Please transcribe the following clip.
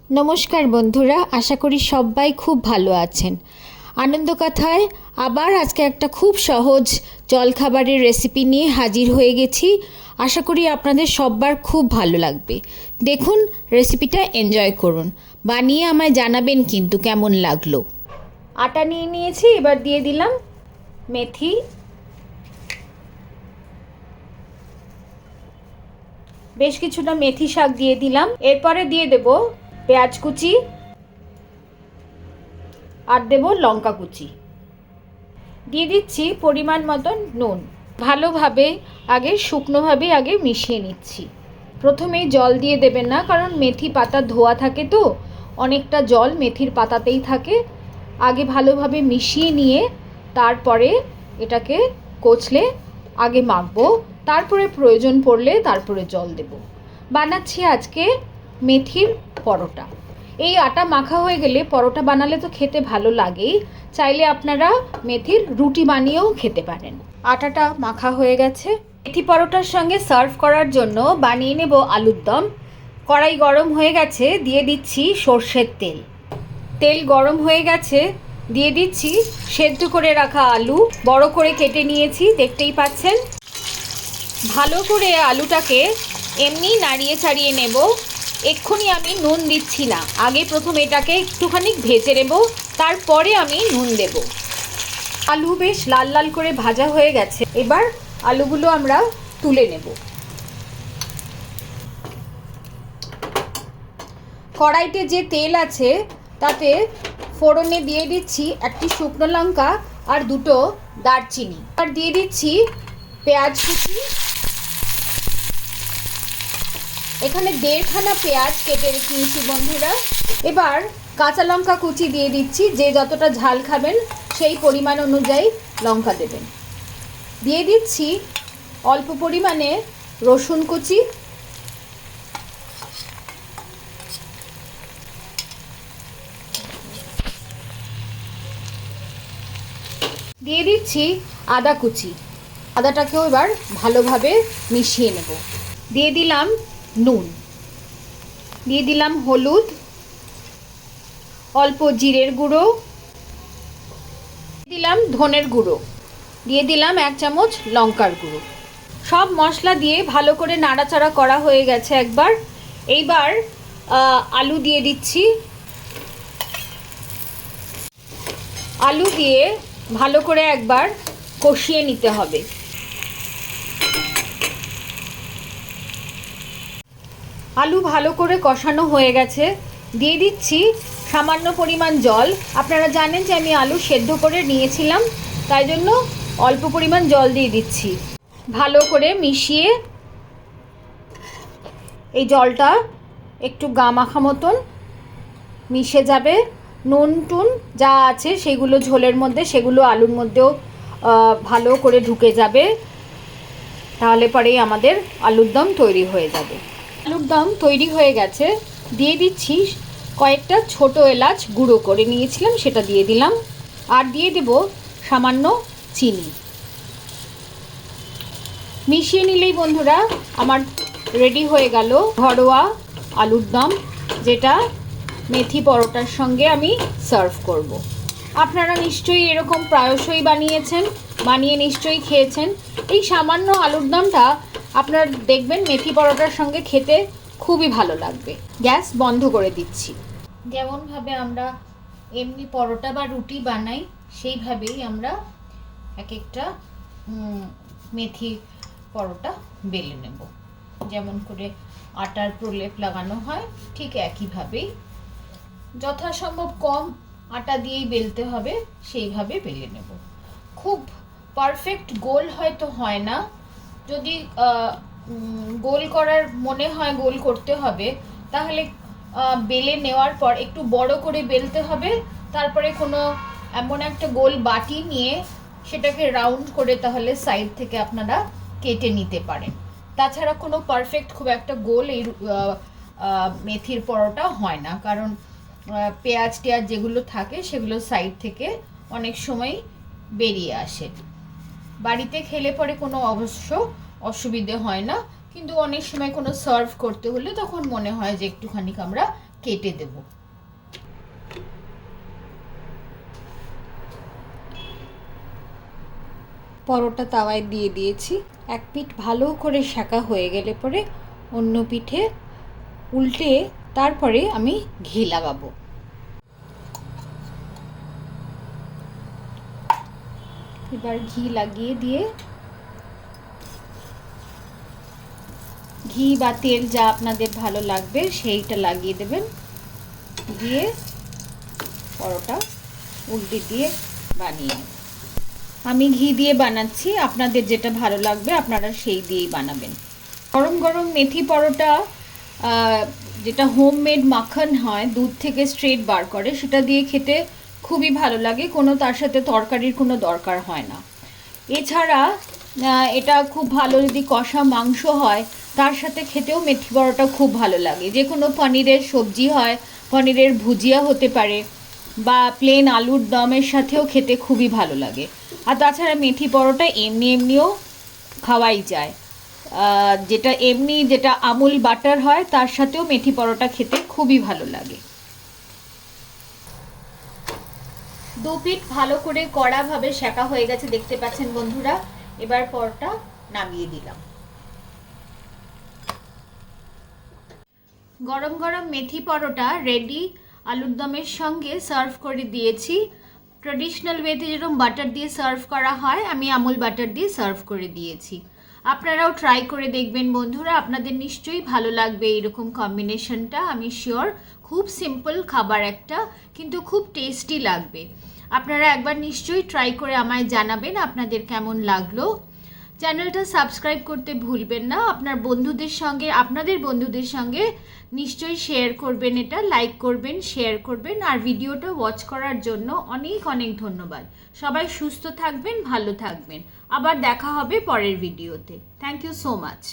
নমস্কার বন্ধুরা, আশা করি সবাই খুব ভালো আছেন। আনন্দকথায় আবার আজকে একটা খুব সহজ জলখাবারের রেসিপি নিয়ে হাজির হয়ে গেছি। আশা করি আপনাদের সবার খুব ভালো লাগবে। দেখুন, রেসিপিটা এনজয় করুন, বানিয়ে আমায় জানাবেন কিন্তু কেমন লাগলো। আটা নিয়ে নিয়েছি, এবার দিয়ে দিলাম মেথি, বেশ কিছুটা মেথি শাক দিয়ে দিলাম। এরপরে দিয়ে দেব পেঁয়াজ কুচি আর দেব লঙ্কা কুচি, দিয়ে দিচ্ছি পরিমাণ মতন নুন। ভালোভাবে শুকনোভাবে মিশিয়ে নিচ্ছি। প্রথমেই জল দিয়ে দেবেন না, কারণ মেথি পাতা ধোয়া থাকে, তো অনেকটা জল মেথির পাতাতেই থাকে। আগে ভালোভাবে মিশিয়ে নিয়ে তারপরে এটাকে কচলে আগে মাখবো, তারপরে প্রয়োজন পড়লে তারপরে জল দেব। বানাচ্ছি আজকে মেথির পরোটা। এই আটা মাখা হয়ে গেলে পরোটা বানালে তো খেতে ভালো লাগেই, চাইলে আপনারা মেথির রুটি বানিয়েও খেতে পারেন। আটাটা মাখা হয়ে গেছে। মেথি পরোটার সঙ্গে সার্ভ করার জন্য বানিয়ে নেব আলুর দম। কড়াই গরম হয়ে গেছে, দিয়ে দিচ্ছি সর্ষের তেল। তেল গরম হয়ে গেছে, দিয়ে দিচ্ছি সেদ্ধ করে রাখা আলু, বড় করে কেটে নিয়েছি, দেখতেই পাচ্ছেন। ভালো করে আলুটাকে এমনি নাড়িয়ে চাড়িয়ে নেব। এক্ষুনি আমি নুন দিচ্ছি না, আগে প্রথম এটাকে একটুখানি ভেজে নেব, তারপরে আমি নুন দেব। আলু বেশ লাল লাল করে ভাজা হয়ে গেছে, এবার আলুগুলো আমরা তুলে নেব। কড়াইতে যে তেল আছে তাতে ফোড়নে দিয়ে দিচ্ছি একটি শুকনো লঙ্কা আর দুটো দারচিনি, আর দিয়ে দিচ্ছি পেঁয়াজ কুচি। এখানে 1.5খানা পেঁয়াজ কেটে রেখেছি বন্ধুরা। এবার কাঁচা লঙ্কা কুচি দিয়ে দিচ্ছি, যে যতটা ঝাল খাবেন সেই পরিমাণ অনুযায়ী লঙ্কা দেবেন। দিয়ে দিচ্ছি অল্প পরিমাণে রসুন কুচি, দিয়ে দিচ্ছি আদা কুচি। আদাটাকেও এবার ভালোভাবে মিশিয়ে নেব। দিয়ে দিলাম নুন, দিয়ে দিলাম হলুদ, অল্প জিরের গুঁড়ো, দিলাম ধনের গুঁড়ো, দিয়ে দিলাম 1 চামচ লঙ্কার গুঁড়ো। সব মশলা দিয়ে ভালো করে নাড়াচাড়া করা হয়ে গেছে একবার। এইবার আলু দিয়ে দিচ্ছি। আলু দিয়ে ভালো করে একবার কষিয়ে নিতে হবে। আলু ভালো করে কষানো হয়ে গেছে, দিয়ে দিচ্ছি সামান্য পরিমাণ জল। আপনারা জানেন যে আমি আলু সেদ্ধ করে নিয়েছিলাম, তাই জন্য অল্প পরিমাণ জল দিয়ে দিচ্ছি। ভালো করে মিশিয়ে এই জলটা একটু গা মাখা মতন মিশে যাবে। নুন টুন যা আছে সেগুলো ঝোলের মধ্যে, সেগুলো আলুর মধ্যেও ভালো করে ঢুকে যাবে। তাহলে পরেই আমাদের আলুর দম তৈরি হয়ে যাবে। আলুর দম তৈরি হয়ে গেছে, দিয়ে দিচ্ছি কয়েকটা ছোট এলাচ গুঁড়ো করে নিয়েছিলাম, সেটা দিয়ে দিলাম। আর দিয়ে দেব সামান্য চিনি। মিশিয়ে নিলেই বন্ধুরা আমার রেডি হয়ে গেল ঘরোয়া আলুর দম, যেটা মেথি পরোটার সঙ্গে আমি সার্ভ করব। আপনারা নিশ্চয়ই এরকম প্রায়শই বানিয়ে নিশ্চয়ই খেয়েছেন। এই সামান্য আলুর দমটা আপনারা দেখবেন মেথি পরোটার সঙ্গে খেতে খুবই ভালো লাগবে। গ্যাস বন্ধ করে দিচ্ছি। যেমনভাবে আমরা এমনি পরোটা বা রুটি বানাই, সেইভাবেই আমরা এক একটা মেথি পরোটা বেলে নেব। যেমন করে আটার প্রলেপ লাগানো হয়, ঠিক একইভাবেই যথাসম্ভব কম আটা দিয়েই বেলতে হবে, সেইভাবে বেলে নেব। খুব পারফেক্ট গোল হয়তো হয় না, যদি গোল করার মনে হয়, গোল করতে হবে, তাহলে বেলে নেওয়ার পর একটু বড় করে বেলতে হবে। তারপরে কোনো এমন একটা গোল বাটি নিয়ে সেটাকে রাউন্ড করে তাহলে সাইড থেকে আপনারা কেটে নিতে পারেন। তাছাড়া কোনো পারফেক্ট খুব একটা গোল এই মেথির পরোটা হয় না, কারণ পেঁয়াজ টেয়াজ যেগুলো থাকে সেগুলো সাইড থেকে অনেক সময় বেরিয়ে আসে। বাড়িতে খেলে পরে কোনো অবশ্য অসুবিধে হয় না, কিন্তু অনেক সময় কোনো সার্ভ করতে হলে তখন মনে হয় যে একটুখানি আমরা কেটে দেব। পরোটা তাওয়ায় দিয়ে দিয়েছি। এক পিঠ ভালো করে সেঁকা হয়ে গেলে পরে অন্য পিঠে উল্টে তারপরে আমি ঘি লাগাবো। এবার ঘি লাগিয়ে দিয়ে, ঘি বা তেল যা আপনাদের ভালো লাগবে সেইটা লাগিয়ে দেবেন, দিয়ে পরোটা উল্টে দিয়ে বানিয়ে। আমি ঘি দিয়ে বানাচ্ছি, আপনাদের যেটা ভালো লাগবে আপনারা সেই দিয়েই বানাবেন। গরম গরম মেথি পরোটা, যেটা হোমমেড মাখন হয়, দুধ থেকে স্ট্রেট বার করে, সেটা দিয়ে খেতে খুবই ভালো লাগে। কোনো তার সাথে তরকারির কোনো দরকার হয় না। এছাড়া এটা খুব ভালো যদি কষা মাংস হয় তার সাথে খেতেও মেথি পরোটা খুব ভালো লাগে। যে কোনো পনিরের সবজি হয়, পনিরের ভুজিয়া হতে পারে, বা প্লেন আলুর দমের সাথেও খেতে খুবই ভালো লাগে। আর তাছাড়া মেথি পরোটা এমনিও খাওয়াই যায়। যেটা আমুল বাটার হয় তার সাথেও মেথি পরোটা খেতে খুবই ভালো লাগে। দু পিঠ ভালো করে কড়াভাবে সেঁকা হয়ে গেছে, দেখতে পাচ্ছেন বন্ধুরা। এবার পরোটা নামিয়ে দিলাম। গরম গরম মেথি পরোটা রেডি। আলুর দমের সঙ্গে সার্ভ করে দিয়েছি। ট্রেডিশনাল ওয়েতে যেরকম বাটার দিয়ে সার্ভ করা হয়, আমি আমুল বাটার দিয়ে সার্ভ করে দিয়েছি। আপনারাও ট্রাই করে দেখবেন বন্ধুরা, আপনাদের নিশ্চয়ই ভালো লাগবে এরকম কম্বিনেশনটা, আমি শিওর। খুব সিম্পল খাবার একটা, কিন্তু খুব টেস্টি লাগবে। আপনারা একবার নিশ্চয়ই ট্রাই করে আমায় জানাবেন আপনাদের কেমন লাগলো। চ্যানেলটা সাবস্ক্রাইব করতে ভুলবেন না। আপনাদের বন্ধুদের সঙ্গে নিশ্চয়ই শেয়ার করবেন, এটা লাইক করবেন, শেয়ার করবেন। আর ভিডিওটা ওয়াচ করার জন্য অনেক অনেক ধন্যবাদ। সবাই সুস্থ থাকবেন, ভালো থাকবেন। আবার দেখা হবে পরের ভিডিওতে। Thank you so much.